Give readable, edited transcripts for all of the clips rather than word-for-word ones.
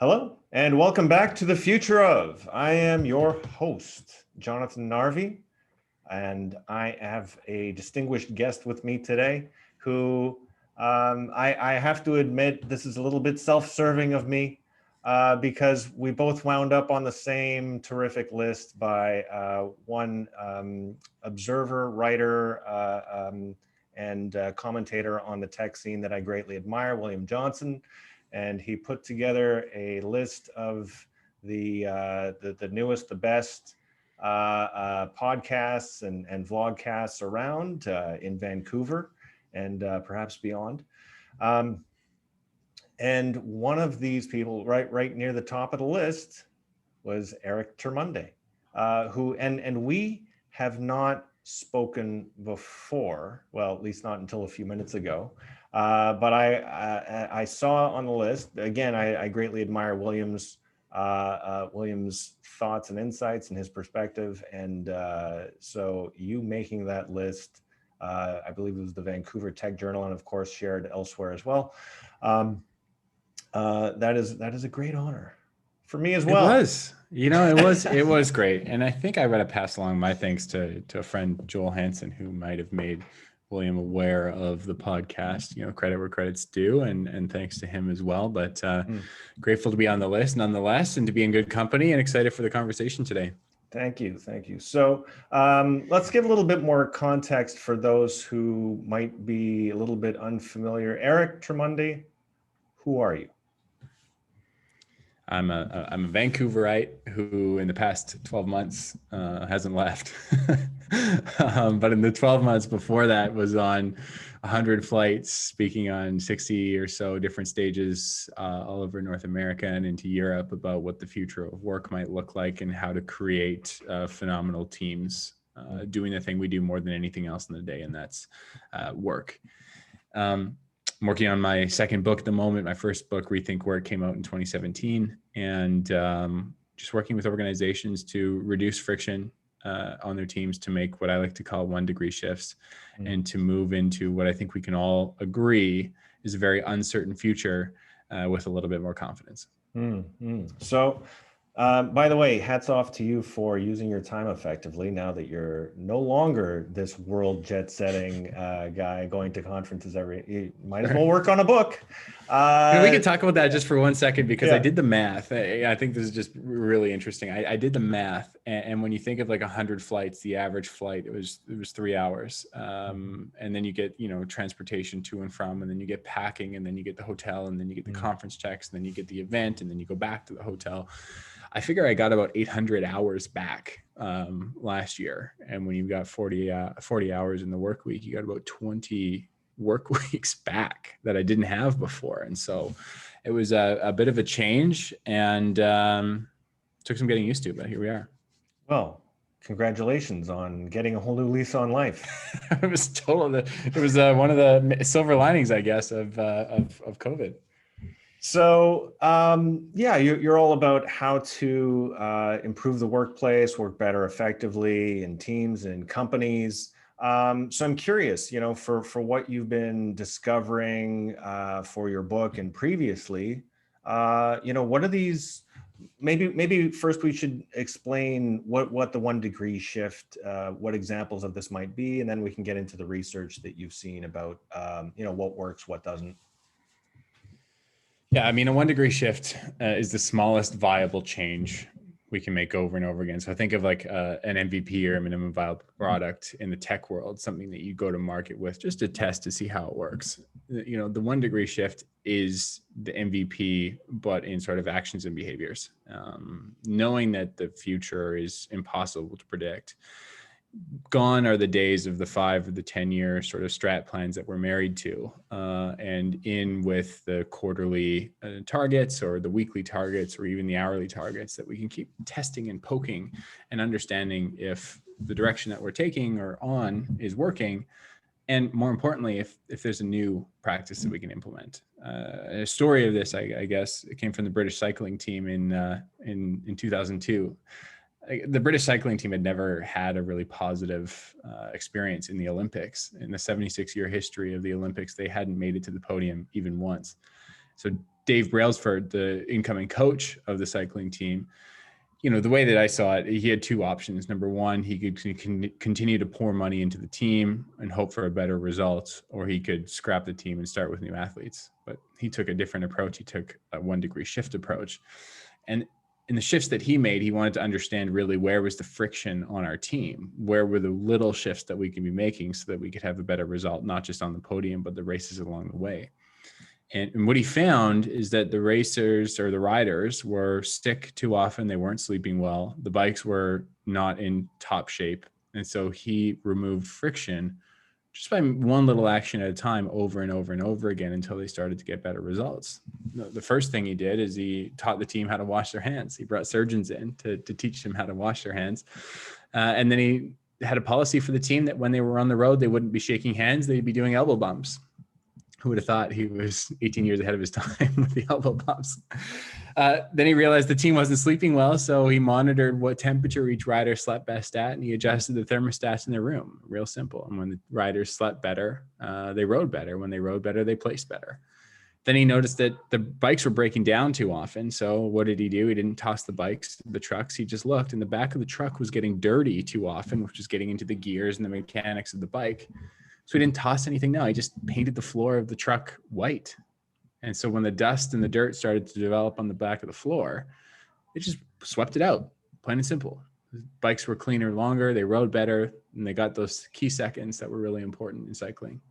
Hello, and welcome back to The Future Of. I am your host, Jonathon Narvey, and I have a distinguished guest with me today who I have to admit, this is a little bit self-serving of me because we both wound up on the same terrific list by one observer, writer, and commentator on the tech scene that I greatly admire, William Johnson. And he put together a list of the newest, the best podcasts and vlogcasts around in Vancouver and perhaps beyond. And one of these people, right near the top of the list, was Eric Termuende, who and we have not spoken before. Well, at least not until a few minutes ago. But I saw on the list again. I greatly admire William's thoughts and insights and his perspective, and so you making that list, I believe it was the Vancouver Tech Journal, and of course shared elsewhere as well. That is a great honor for me as well. It was, it was great. And I think I got to pass along my thanks to a friend, Joel Hansen, who might have made William aware of the podcast, credit where credit's due, and thanks to him as well. But grateful to be on the list nonetheless, and to be in good company, and excited for the conversation today. Thank you. So let's give a little bit more context for those who might be a little bit unfamiliar. Eric Termuende, who are you? I'm a Vancouverite who in the past 12 months hasn't left. But in the 12 months before that was on 100 flights, speaking on 60 or so different stages all over North America and into Europe about what the future of work might look like and how to create phenomenal teams doing the thing we do more than anything else in the day, and that's work. I'm working on my second book at the moment. My first book, Rethink, came out in 2017, and just working with organizations to reduce friction on their teams, to make what I like to call 1-degree shifts, and to move into what I think we can all agree is a very uncertain future with a little bit more confidence. So, by the way, hats off to you for using your time effectively now that you're no longer this world jet-setting guy going to conferences you might as well work on a book. We can talk about that just for 1 second, because I did the math. I think this is just really interesting. I did the math, and when you think of like 100 flights, the average flight, it was 3 hours. And then you get, transportation to and from, and then you get packing, and then you get the hotel, and then you get the conference checks, and then you get the event, and then you go back to the hotel. I figure I got about 800 hours back last year. And when you've got 40 hours in the work week, you got about 20 work weeks back that I didn't have before. And so it was a bit of a change, and took some getting used to, but here we are. Well, congratulations on getting a whole new lease on life. It was one of the silver linings, I guess, of COVID. So, you're all about how to improve the workplace, work better effectively in teams and companies. So I'm curious, for what you've been discovering for your book and previously, what are these? Maybe first we should explain what the 1-degree shift, what examples of this might be, and then we can get into the research that you've seen about, what works, what doesn't. Yeah, I mean, a 1-degree shift is the smallest viable change we can make over and over again. So I think of like an MVP, or a minimum viable product in the tech world, something that you go to market with just to test to see how it works. The 1-degree shift is the MVP, but in sort of actions and behaviors. Knowing that the future is impossible to predict. Gone are the days of the 5 or the 10-year sort of strat plans that we're married to, and in with the quarterly targets, or the weekly targets, or even the hourly targets that we can keep testing and poking and understanding if the direction that we're taking or on is working. And more importantly, if there's a new practice that we can implement. A story of this, I guess, it came from the British cycling team in 2002. The British cycling team had never had a really positive experience in the Olympics. In the 76-year history of the Olympics, they hadn't made it to the podium even once. So Dave Brailsford, the incoming coach of the cycling team, the way that I saw it, he had two options. Number one, he could continue to pour money into the team and hope for a better result, or he could scrap the team and start with new athletes. But he took a different approach. He took a 1 degree shift approach. And in the shifts that he made, he wanted to understand really where was the friction on our team? Where were the little shifts that we can be making so that we could have a better result, not just on the podium, but the races along the way. And what he found is that the racers or the riders were sick too often. They weren't sleeping well. The bikes were not in top shape. And so he removed friction just by one little action at a time over and over and over again until they started to get better results. The first thing he did is he taught the team how to wash their hands. He brought surgeons in to teach them how to wash their hands. And then he had a policy for the team that when they were on the road, they wouldn't be shaking hands. They'd be doing elbow bumps. Who would have thought he was 18 years ahead of his time with the elbow bumps? Then he realized the team wasn't sleeping well, so he monitored what temperature each rider slept best at, and he adjusted the thermostats in their room. Real simple. And when the riders slept better, they rode better. When they rode better, they placed better. Then he noticed that the bikes were breaking down too often. So what did he do? He didn't toss the bikes, the trucks. He just looked, and the back of the truck was getting dirty too often, which was getting into the gears and the mechanics of the bike. So he didn't toss anything. No, he just painted the floor of the truck white. And so when the dust and the dirt started to develop on the back of the floor, it just swept it out, plain and simple. The bikes were cleaner, longer, they rode better, and they got those key seconds that were really important in cycling.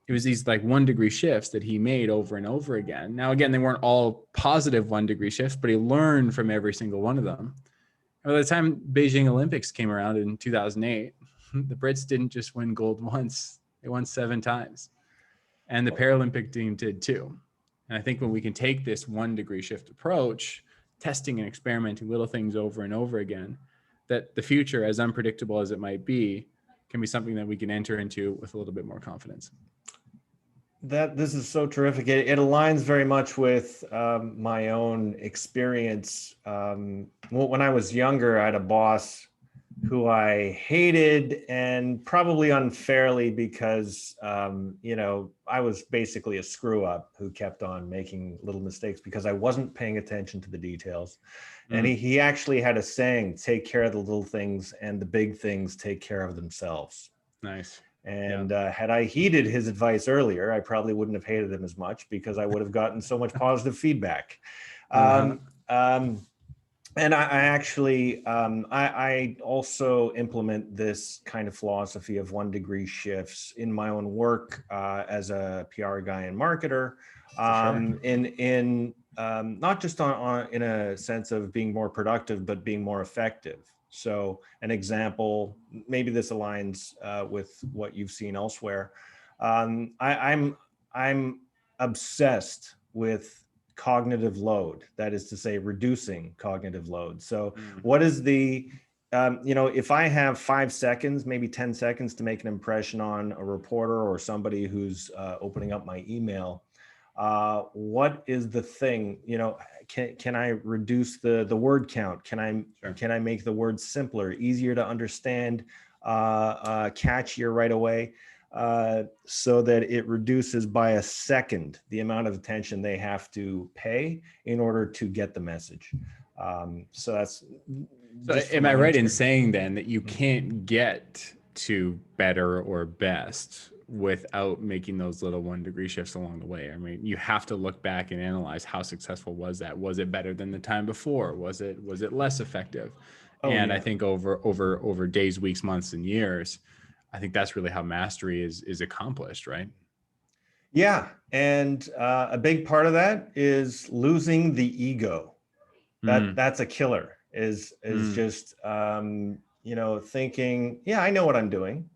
It was these like 1 degree shifts that he made over and over again. Now, again, they weren't all positive 1 degree shifts, but he learned from every single one of them. And by the time Beijing Olympics came around in 2008, the Brits didn't just win gold once. They won 7 times. And the Paralympic team did too. And I think when we can take this 1 degree shift approach, testing and experimenting little things over and over again, that the future, as unpredictable as it might be, can be something that we can enter into with a little bit more confidence. This is so terrific. It aligns very much with my own experience. When I was younger, I had a boss who I hated, and probably unfairly, because I was basically a screw up who kept on making little mistakes because I wasn't paying attention to the details. And he actually had a saying: take care of the little things and the big things take care of themselves. Nice. And had I heeded his advice earlier, I probably wouldn't have hated him as much, because I would have gotten so much positive feedback. And I actually, I also implement this kind of philosophy of 1 degree shifts in my own work as a PR guy and marketer, in not just in a sense of being more productive, but being more effective. So an example, maybe this aligns with what you've seen elsewhere. I'm obsessed with cognitive load, that is to say, reducing cognitive load. So what is the, if I have 5 seconds, maybe 10 seconds to make an impression on a reporter or somebody who's opening up my email, what is the thing, can I reduce the word count? Can I make the words simpler, easier to understand, catchier right away? So that it reduces by a second the amount of attention they have to pay in order to get the message. So that's. So am I right in saying then that you can't get to better or best without making those little 1 degree shifts along the way? I mean, you have to look back and analyze how successful was that? Was it better than the time before? Was it less effective? I think over days, weeks, months, and years, I think that's really how mastery is accomplished, right? Yeah. And a big part of that is losing the ego. That's a killer, is just, thinking, yeah, I know what I'm doing.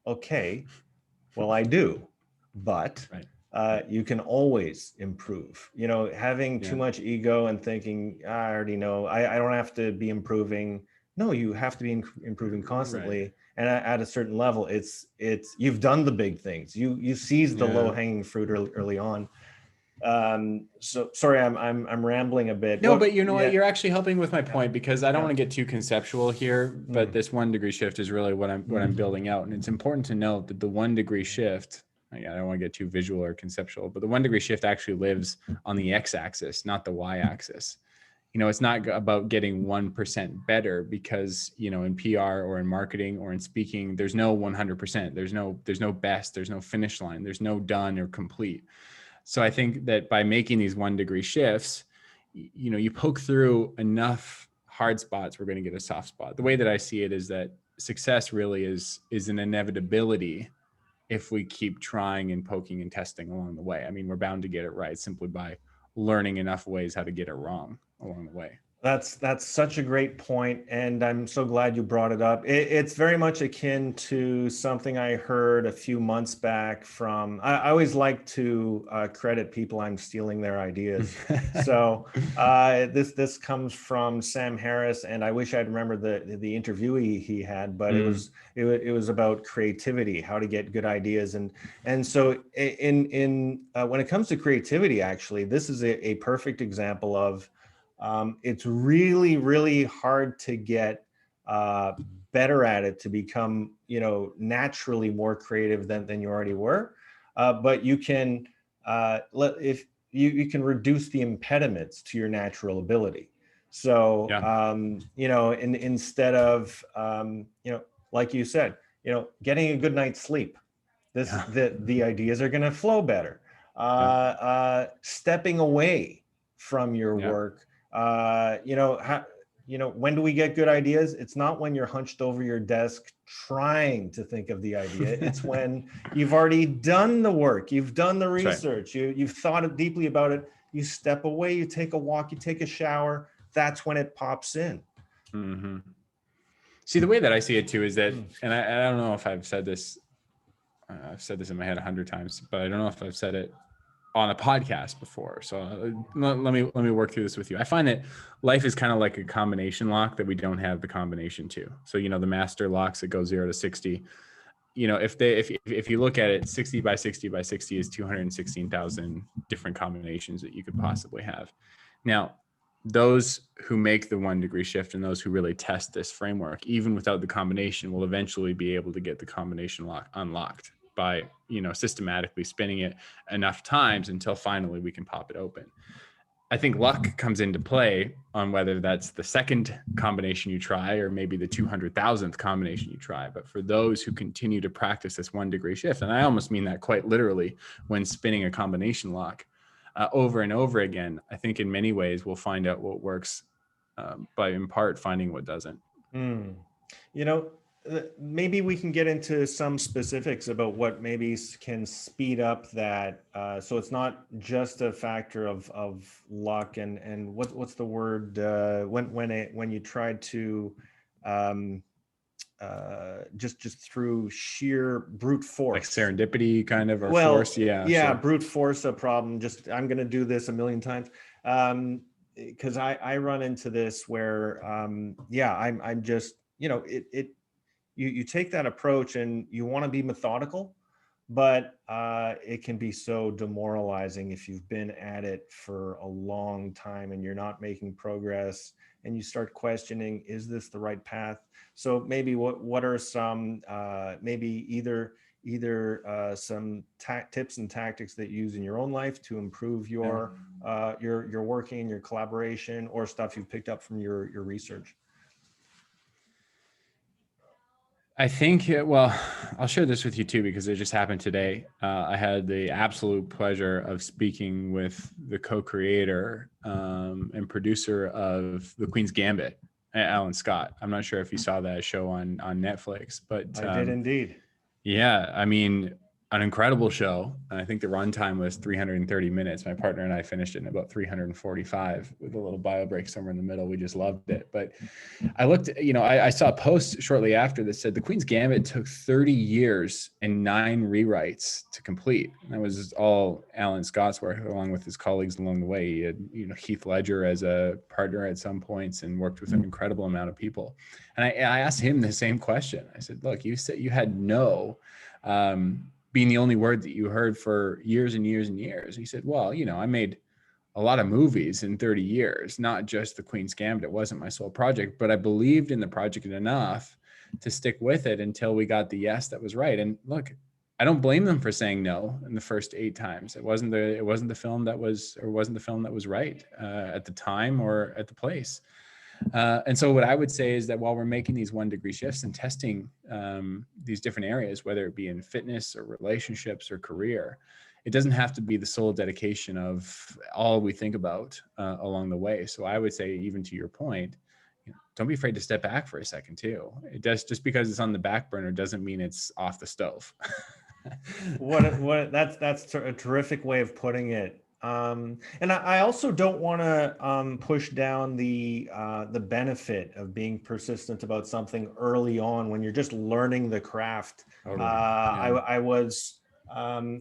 Okay, well, I do, but you can always improve. Having too much ego and thinking, I already know, I don't have to be improving. No, you have to be improving constantly. Right. And at a certain level, it's you've done the big things. You seized the low hanging fruit early on. So sorry, I'm rambling a bit. No, but what? You're actually helping with my point, because I don't want to get too conceptual here, but this 1 degree shift is really what I'm building out. And it's important to note that the 1 degree shift, I don't want to get too visual or conceptual, but the 1 degree shift actually lives on the x-axis, not the y-axis. It's not about getting 1% better, because, in PR or in marketing or in speaking, there's no 100%. There's no best, there's no finish line, there's no done or complete. So I think that by making these 1 degree shifts, you poke through enough hard spots, we're going to get a soft spot. The way that I see it is that success really is an inevitability if we keep trying and poking and testing along the way. I mean, we're bound to get it right simply by learning enough ways how to get it wrong along the way. That's such a great point, and I'm so glad you brought it up. It's very much akin to something I heard a few months back from. I always like to credit people I'm stealing their ideas. So this comes from Sam Harris, and I wish I'd remembered the interview he had, but it was about creativity, how to get good ideas, and so in when it comes to creativity, actually, this is a perfect example of. It's really, really hard to get better at it, to become, naturally more creative than you already were. But you can if you can reduce the impediments to your natural ability. So instead of like you said, getting a good night's sleep, the ideas are going to flow better. Stepping away from your work. When do we get good ideas? It's not when you're hunched over your desk trying to think of the idea. It's when you've already done the work, you've done the research, you've thought deeply about it. You step away, you take a walk, you take a shower. That's when it pops in. Mm-hmm. See, the way that I see it too is that, and I don't know if I've said this in my head 100 times, but I don't know if I've said it on a podcast before. So let me work through this with you. I find that life is kind of like a combination lock that we don't have the combination to. So, the master locks that go 0 to 60, if you look at it, 60 by 60 by 60 is 216,000 different combinations that you could possibly have. Now, those who make the 1 degree shift and those who really test this framework, even without the combination, will eventually be able to get the combination lock unlocked by, systematically spinning it enough times until finally we can pop it open. I think luck comes into play on whether that's the second combination you try or maybe the 200,000th combination you try. But for those who continue to practice this 1 degree shift, and I almost mean that quite literally when spinning a combination lock over and over again, I think in many ways we'll find out what works by in part finding what doesn't. Maybe we can get into some specifics about what maybe can speed up that. So it's not just a factor of luck and what's the word when you try to just through sheer brute force, like serendipity kind of, or force. Sure. Brute force a problem. Just I'm going to do this a million times. Because I run into this where I'm just you take that approach and you want to be methodical, but it can be so demoralizing if you've been at it for a long time and you're not making progress and you start questioning, is this the right path? So maybe what are some maybe either some tips and tactics that you use in your own life to improve your working, your collaboration, or stuff you've picked up from your research? I think, I'll share this with you too, because it just happened today. I had the absolute pleasure of speaking with the co-creator and producer of The Queen's Gambit, Alan Scott. I'm not sure if you saw that show on Netflix, but I did indeed. Yeah, I mean, an incredible show. And I think the runtime was 330 minutes. My partner and I finished it in about 345 with a little bio break somewhere in the middle. We just loved it. But I looked, I saw a post shortly after that said The Queen's Gambit took 30 years and 9 rewrites to complete. And that was all Alan Scott's work, along with his colleagues along the way. He had, Heath Ledger as a partner at some points and worked with an incredible amount of people. And I asked him the same question. I said, look, you said you had no, being the only word that you heard for years and years and years. He said, well, I made a lot of movies in 30 years, not just The Queen's Gambit. It wasn't my sole project, but I believed in the project enough to stick with it until we got the yes that was right. And look, I don't blame them for saying no in the first 8 times. It wasn't the film that was right at the time or at the place. And so what I would say is that while we're making these 1 degree shifts and testing these different areas, whether it be in fitness or relationships or career, it doesn't have to be the sole dedication of all we think about along the way. So I would say, even to your point, don't be afraid to step back for a second too. It does, just because it's on the back burner doesn't mean it's off the stove. That's a terrific way of putting it. And I also don't want to push down the benefit of being persistent about something early on when you're just learning the craft. Totally. I was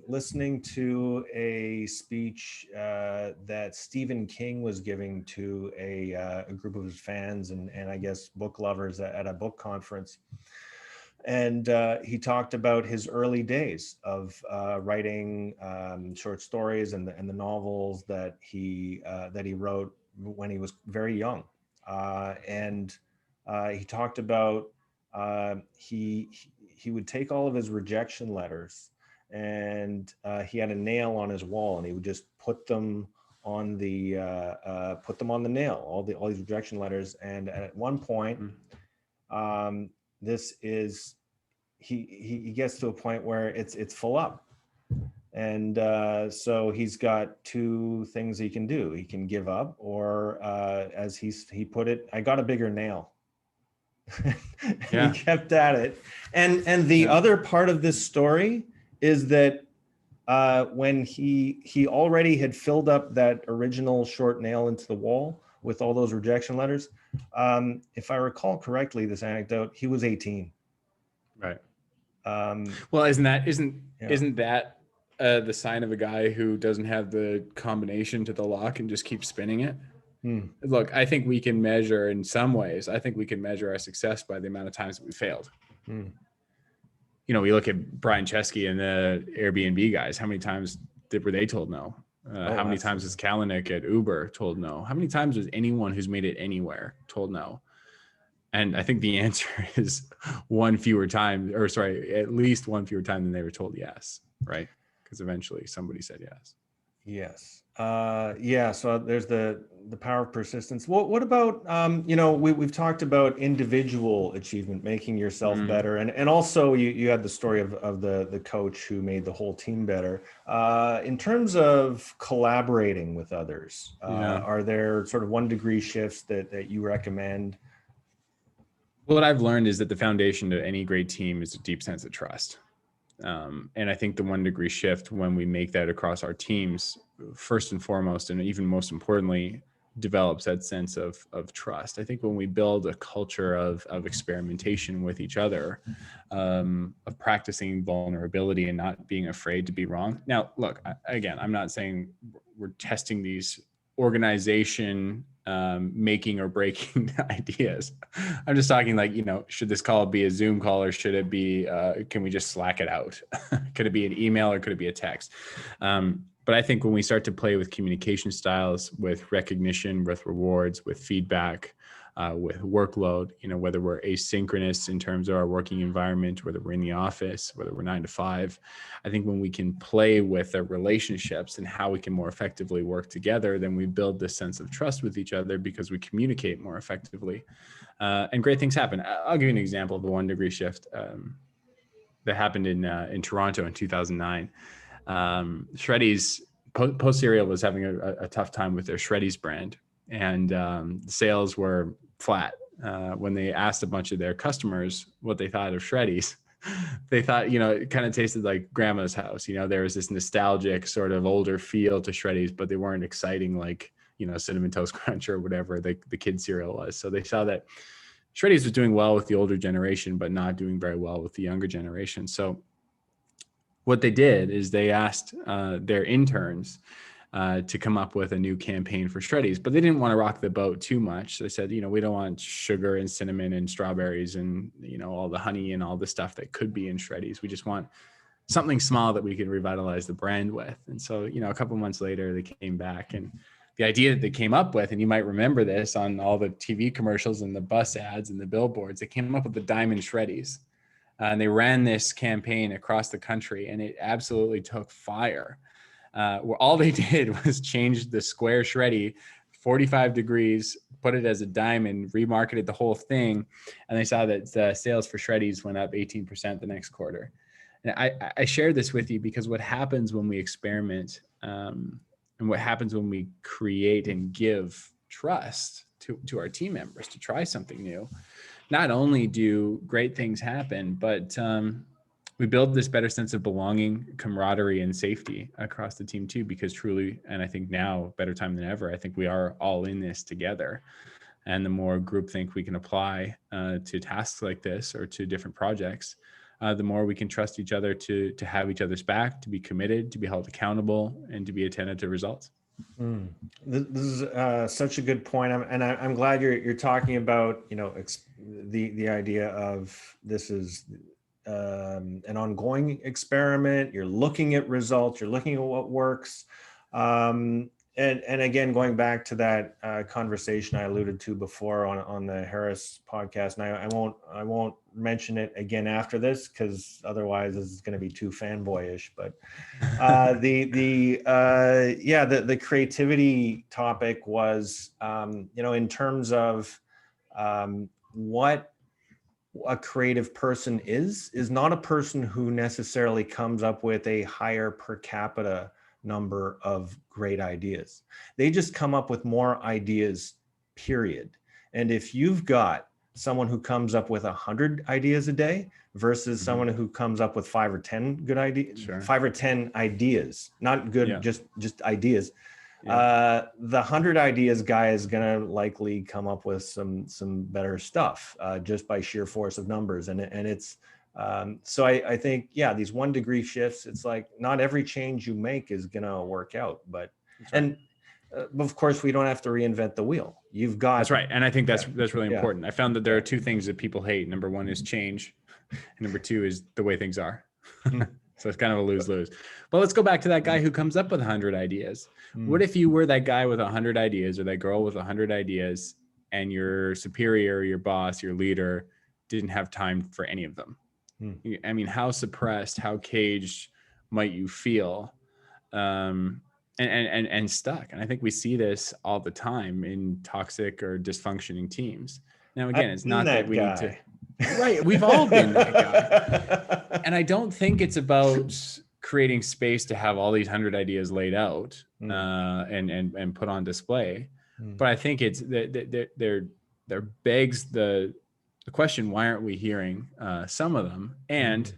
listening to a speech that Stephen King was giving to a group of his fans and I guess book lovers at a book conference. And he talked about his early days of writing short stories and the novels that he wrote when he was very young. And he talked about he would take all of his rejection letters, and he had a nail on his wall, and he would just put them on the nail, all these rejection letters. And at one point, he gets to a point where it's full up, and so he's got 2 things he can do. He can give up, or as he put it, I got a bigger nail. Yeah. He kept at it. And the other part of this story is that when he already had filled up that original short nail into the wall with all those rejection letters, if I recall correctly, this anecdote, he was 18. Right. Well, isn't that the sign of a guy who doesn't have the combination to the lock and just keeps spinning it? Look, I think we can measure, in some ways, our success by the amount of times that we failed. We look at Brian Chesky and the Airbnb guys. How many times were they told no? How many times was Kalanick at Uber told no? How many times was anyone who's made it anywhere told no? And I think the answer is at least one fewer time than they were told yes, right? Because eventually somebody said yes. Yes. So there's the power of persistence. What about, we've talked about individual achievement, making yourself better. And also you had the story of the coach who made the whole team better. In terms of collaborating with others, are there sort of 1 degree shifts that you recommend? What I've learned is that the foundation to any great team is a deep sense of trust. And I think the 1 degree shift, when we make that across our teams, first and foremost, and even most importantly, develops that sense of trust. I think when we build a culture of experimentation with each other, of practicing vulnerability and not being afraid to be wrong. Now, look, again, I'm not saying we're testing these organization making or breaking ideas. I'm just talking like, should this call be a Zoom call, or should it be, can we just Slack it out? Could it be an email, or could it be a text? But I think when we start to play with communication styles, with recognition, with rewards, with feedback, with workload, whether we're asynchronous in terms of our working environment, whether we're in the office, whether we're 9 to 5, I think when we can play with our relationships and how we can more effectively work together, then we build this sense of trust with each other because we communicate more effectively, and great things happen. I'll give you an example of a 1 degree shift that happened in Toronto in 2009. Shreddies, Post Cereal was having a tough time with their Shreddies brand, and sales were flat. When they asked a bunch of their customers what they thought of Shreddies, they thought, it kind of tasted like grandma's house. There was this nostalgic sort of older feel to Shreddies, but they weren't exciting like, Cinnamon Toast Crunch or whatever the kid cereal was. So they saw that Shreddies was doing well with the older generation, but not doing very well with the younger generation. So what they did is they asked their interns to come up with a new campaign for Shreddies, but they didn't want to rock the boat too much. They said, we don't want sugar and cinnamon and strawberries and, all the honey and all the stuff that could be in Shreddies. We just want something small that we can revitalize the brand with. And so, a couple months later, they came back, and the idea that they came up with, and you might remember this on all the TV commercials and the bus ads and the billboards, they came up with the Diamond Shreddies. And they ran this campaign across the country, and it absolutely took fire. Where all they did was change the square shreddy 45 degrees, put it as a diamond, remarketed the whole thing, and they saw that the sales for shreddies went up 18% the next quarter. And I share this with you because what happens when we experiment, and what happens when we create and give trust to our team members to try something new, not only do great things happen, but we build this better sense of belonging, camaraderie, and safety across the team too, because truly, and I think now better time than ever, I think we are all in this together. And the more groupthink we can apply to tasks like this or to different projects, the more we can trust each other to have each other's back, to be committed, to be held accountable, and to be attentive to results. This is such a good point, I'm glad you're talking about the idea of this is an ongoing experiment. You're looking at results. You're looking at what works. And again, going back to that conversation I alluded to before on the Harris podcast, and I won't mention it again after this because otherwise this is going to be too fanboyish. But the creativity topic was in terms of what a creative person is not a person who necessarily comes up with a higher per capita number of great ideas. They just come up with more ideas, period. And if you've got someone who comes up with 100 ideas a day versus someone who comes up with 5 or 10 good ideas, 5 or 10 ideas, not good, just ideas. The 100 ideas guy is going to likely come up with some better stuff just by sheer force of numbers. And it's, so I think, these 1 degree shifts, it's like not every change you make is going to work out, but of course we don't have to reinvent the wheel. You've got. That's right. And I think that's really important. I found that there are 2 things that people hate. Number 1 is change. And number 2 is the way things are. So it's kind of a lose-lose. But let's go back to that guy who comes up with 100 ideas. What if you were that guy with 100 ideas or that girl with 100 ideas and your superior, your boss, your leader didn't have time for any of them? I mean, how suppressed, how caged might you feel and stuck? And I think we see this all the time in toxic or dysfunctioning teams. Now, again, it's not that we need to. Right. We've all been that guy. And I don't think it's about creating space to have all these 100 ideas laid out and put on display. But I think it's there begs the question, why aren't we hearing some of them? And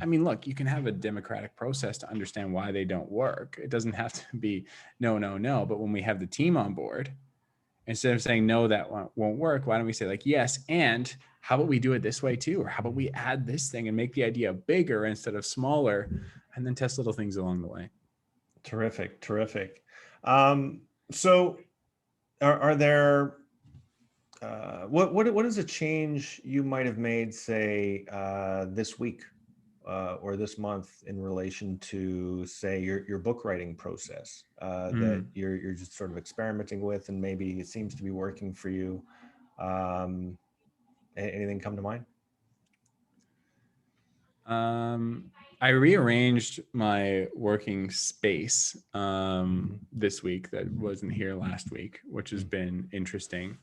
I mean, look, you can have a democratic process to understand why they don't work. It doesn't have to be no. But when we have the team on board, instead of saying, no, that won't work, why don't we say like, yes, and how about we do it this way too? Or how about we add this thing and make the idea bigger instead of smaller, and then test little things along the way. Terrific. So are there, what is a change you might have made, say, this week or this month in relation to, say, your book writing process that you're just sort of experimenting with and maybe it seems to be working for you? Anything come to mind? I rearranged my working space this week that wasn't here last week, which has been interesting.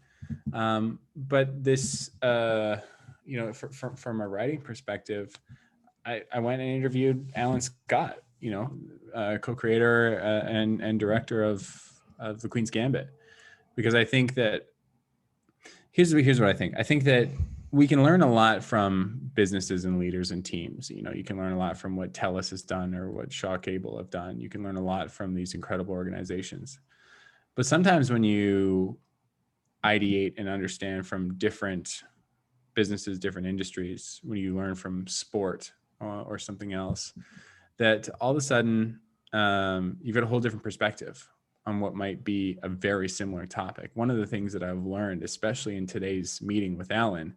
But this, from a writing perspective, I went and interviewed Alan Scott, co-creator and director of The Queen's Gambit, because I think that here's what I think. I think that we can learn a lot from businesses and leaders and teams. You can learn a lot from what TELUS has done or what Shaw Cable have done. You can learn a lot from these incredible organizations. But sometimes when you ideate and understand from different businesses, different industries, when you learn from sport or something else, that all of a sudden you've got a whole different perspective on what might be a very similar topic. One of the things that I've learned, especially in today's meeting with Alan,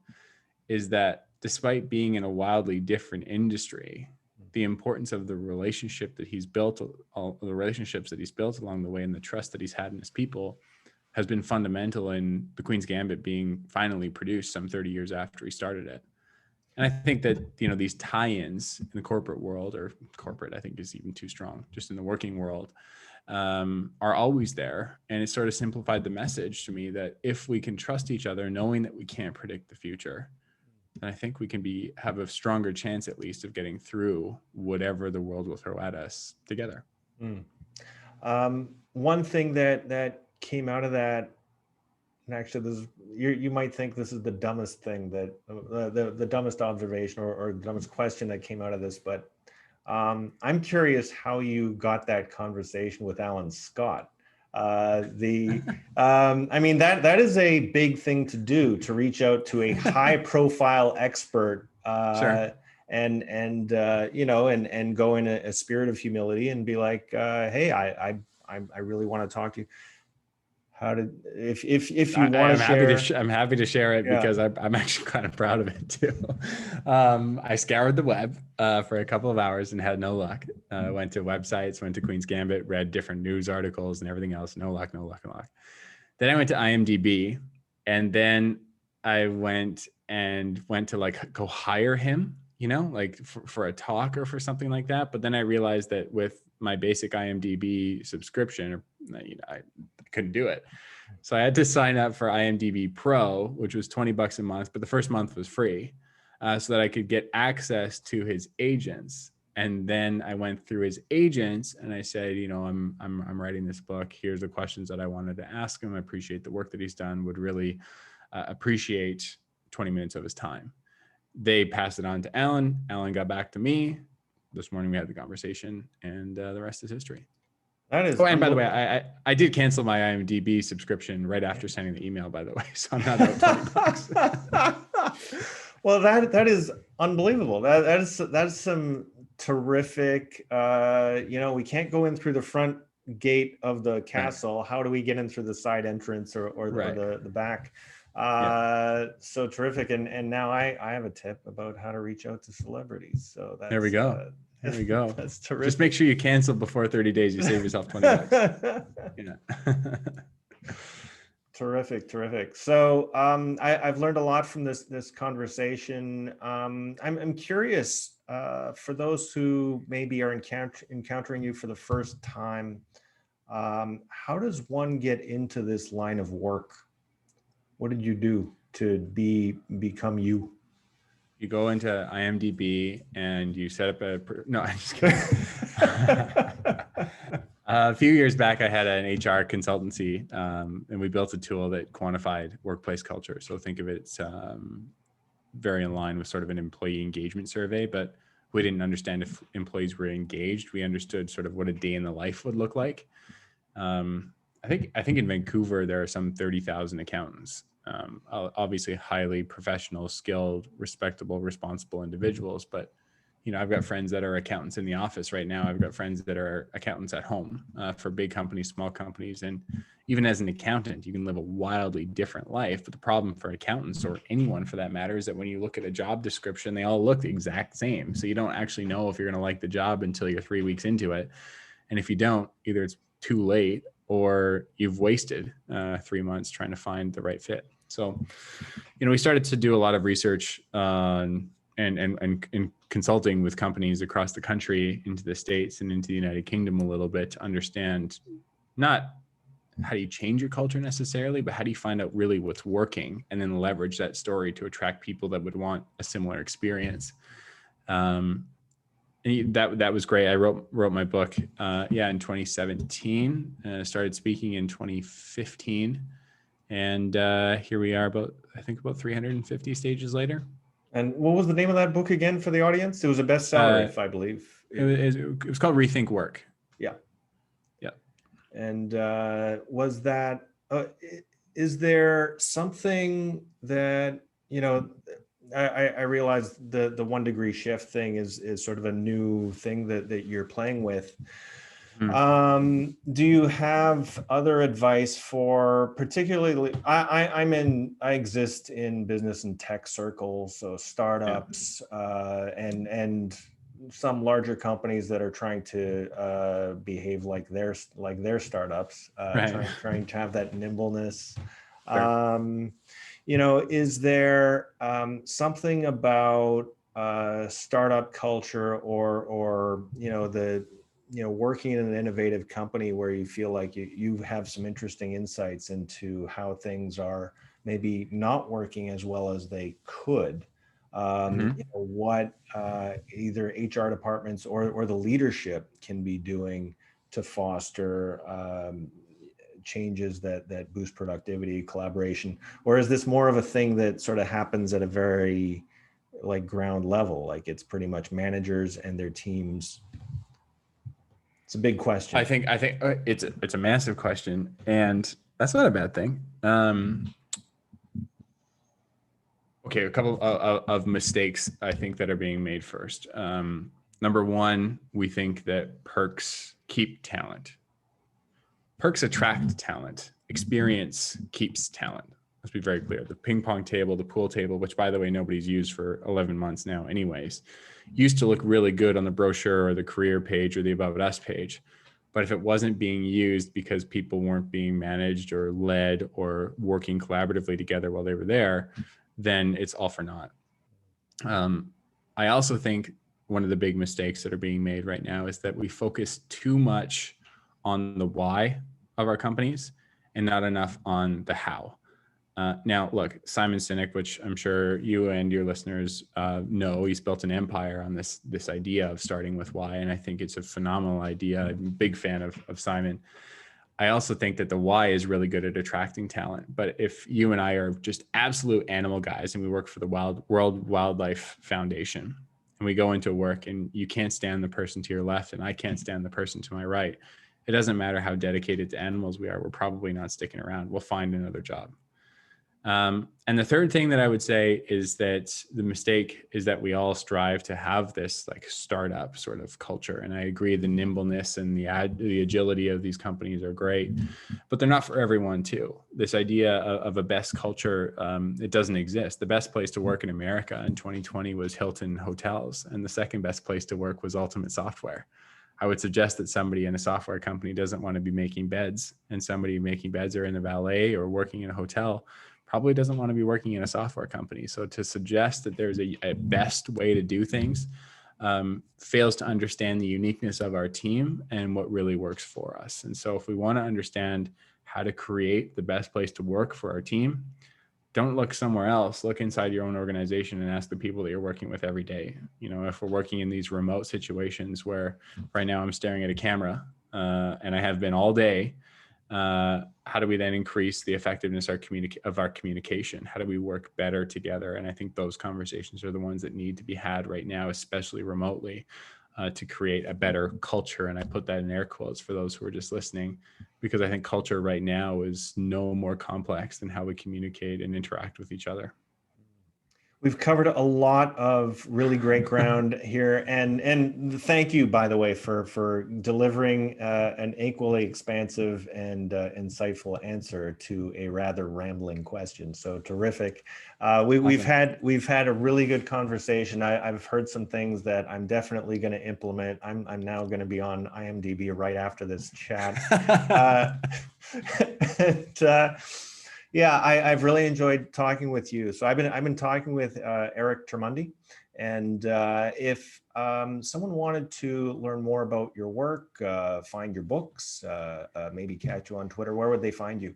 is that despite being in a wildly different industry, the importance of the relationship that he's built, all the relationships that he's built along the way, and the trust that he's had in his people has been fundamental in The Queen's Gambit being finally produced some 30 years after he started it. And I think that, you know, these tie-ins in the corporate world, or corporate, I think is even too strong, just in the working world, are always there. And it sort of simplified the message to me that if we can trust each other, knowing that we can't predict the future, then I think we can have a stronger chance, at least, of getting through whatever the world will throw at us together. One thing that came out of that, and actually this is, you might think this is the dumbest thing that the dumbest observation or the dumbest question that came out of this, but I'm curious how you got that conversation with Alan Scott. I mean, that is a big thing to do, to reach out to a high profile expert, Sure. and you know, and go in a spirit of humility and be like, hey, I really want to talk to you. How did, if you want to share? I'm happy to share it, Yeah. because I'm actually kind of proud of it too. I scoured the web for a couple of hours and had no luck. Went to websites, went to Queen's Gambit, read different news articles and everything else. No luck. Then I went to IMDb, and then I went to like go hire him, you know, like for a talk or for something like that. But then I realized that with my basic IMDb subscription, you know, I couldn't do it. So I had to sign up for IMDb Pro, which was $20 a month, but the first month was free, so that I could get access to his agents. And then I went through his agents and I said, you know, I'm writing this book. Here's the questions that I wanted to ask him. I appreciate the work that he's done. Would really appreciate 20 minutes of his time. They passed it on to Alan. Alan got back to me. This morning we had the conversation, and the rest is history. That is. Oh, and by the way, I did cancel my IMDb subscription right after sending the email, by the way. So I'm not out $20. Well, that is unbelievable. That's some terrific. You know, we can't go in through the front gate of the castle. Right. How do we get in through the side entrance or right. the back? So terrific. And now I have a tip about how to reach out to celebrities. So that's, there we go. There we go. That's terrific. Just make sure you cancel before 30 days. You save yourself $20. Yeah. Terrific. So I've learned a lot from this conversation. I'm curious, for those who maybe are encountering you for the first time, how does one get into this line of work? What did you do to become you? You go into IMDb and you set up no, I'm just kidding. A few years back, I had an HR consultancy, and we built a tool that quantified workplace culture. So think of it, it's very in line with sort of an employee engagement survey, but we didn't understand if employees were engaged. We understood sort of what a day in the life would look like. I think in Vancouver, there are some 30,000 accountants. Obviously highly professional, skilled, respectable, responsible individuals. But, you know, I've got friends that are accountants in the office right now. I've got friends that are accountants at home, for big companies, small companies. And even as an accountant, you can live a wildly different life. But the problem for accountants, or anyone for that matter, is that when you look at a job description, they all look the exact same. So you don't actually know if you're going to like the job until you're 3 weeks into it. And if you don't, either it's too late or you've wasted 3 months trying to find the right fit. So, you know, we started to do a lot of research and consulting with companies across the country, into the States and into the United Kingdom a little bit, to understand not how do you change your culture necessarily, but how do you find out really what's working and then leverage that story to attract people that would want a similar experience. And that was great. I wrote my book, in 2017. Started speaking in 2015. And here we are about 350 stages later. And what was the name of that book again for the audience? It was a bestseller, I believe. It was called Rethink Work. Yeah. Yeah. And was that, is there something that, you know, I realize the 1 degree shift thing is sort of a new thing that you're playing with. Do you have other advice for, particularly, I exist in business and tech circles, so startups, and some larger companies that are trying to behave like their startups, right. trying to have that nimbleness. Sure. Is there something about startup culture or working in an innovative company where you feel like you have some interesting insights into how things are maybe not working as well as they could? What either HR departments or the leadership can be doing to foster changes that boost productivity, collaboration, or is this more of a thing that sort of happens at a very ground level, like it's pretty much managers and their teams? It's a big question. I think it's a massive question, and that's not a bad thing. Okay, a couple of mistakes I think that are being made first. Number one, we think that perks keep talent. Perks attract talent. Experience keeps talent. Let's be very clear. The ping pong table, the pool table, which by the way, nobody's used for 11 months now anyways, used to look really good on the brochure or the career page or the About Us page. But if it wasn't being used because people weren't being managed or led or working collaboratively together while they were there, then it's all for naught. I also think one of the big mistakes that are being made right now is that we focus too much on the why of our companies and not enough on the how. Now, look, Simon Sinek, which I'm sure you and your listeners know, he's built an empire on this idea of starting with why, and I think it's a phenomenal idea. I'm a big fan of Simon. I also think that the why is really good at attracting talent. But if you and I are just absolute animal guys and we work for the World Wildlife Foundation and we go into work and you can't stand the person to your left and I can't stand the person to my right, it doesn't matter how dedicated to animals we are, we're probably not sticking around. We'll find another job. And the third thing that I would say is that the mistake is that we all strive to have this like startup sort of culture. And I agree, the nimbleness and the agility of these companies are great, but they're not for everyone too. This idea of a best culture, it doesn't exist. The best place to work in America in 2020 was Hilton Hotels. And the second best place to work was Ultimate Software. I would suggest that somebody in a software company doesn't want to be making beds, and somebody making beds or in a valet or working in a hotel probably doesn't want to be working in a software company. So to suggest that there's a best way to do things fails to understand the uniqueness of our team and what really works for us. And so if we want to understand how to create the best place to work for our team, don't look somewhere else. Look inside your own organization and ask the people that you're working with every day. You know, if we're working in these remote situations where right now I'm staring at a camera and I have been all day, how do we then increase the effectiveness of our communication? How do we work better together? And I think those conversations are the ones that need to be had right now, especially remotely, to create a better culture. And I put that in air quotes for those who are just listening, because I think culture right now is no more complex than how we communicate and interact with each other. We've covered a lot of really great ground here, and thank you, by the way, for delivering an equally expansive and insightful answer to a rather rambling question. So terrific. We've had a really good conversation. I've heard some things that I'm definitely going to implement. I'm now going to be on IMDb right after this chat. Yeah, I've really enjoyed talking with you. So I've been talking with Eric Termuende, and if someone wanted to learn more about your work, find your books, maybe catch you on Twitter, where would they find you?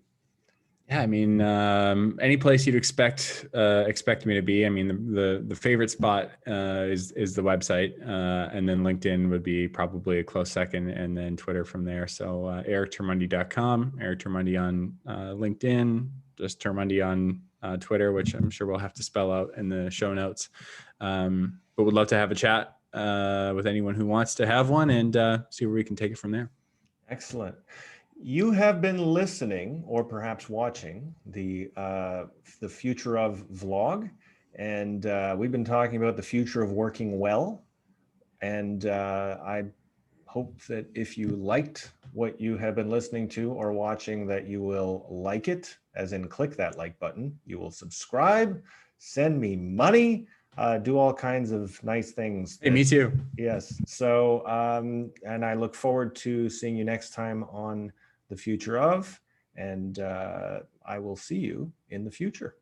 Yeah, I mean, any place you'd expect me to be. I mean, the favorite spot is the website, and then LinkedIn would be probably a close second, and then Twitter from there. So erictermuende.com, Eric Termuende on LinkedIn, just Termuende on Twitter, which I'm sure we'll have to spell out in the show notes. But would love to have a chat with anyone who wants to have one, and see where we can take it from there. Excellent. You have been listening, or perhaps watching, the Future of vlog, and we've been talking about the future of working well. And I hope that if you liked what you have been listening to or watching, that you will like it, as in click that like button. You will subscribe, send me money, do all kinds of nice things. Hey, me too. Yes. So, and I look forward to seeing you next time on The Future of. And I will see you in the future.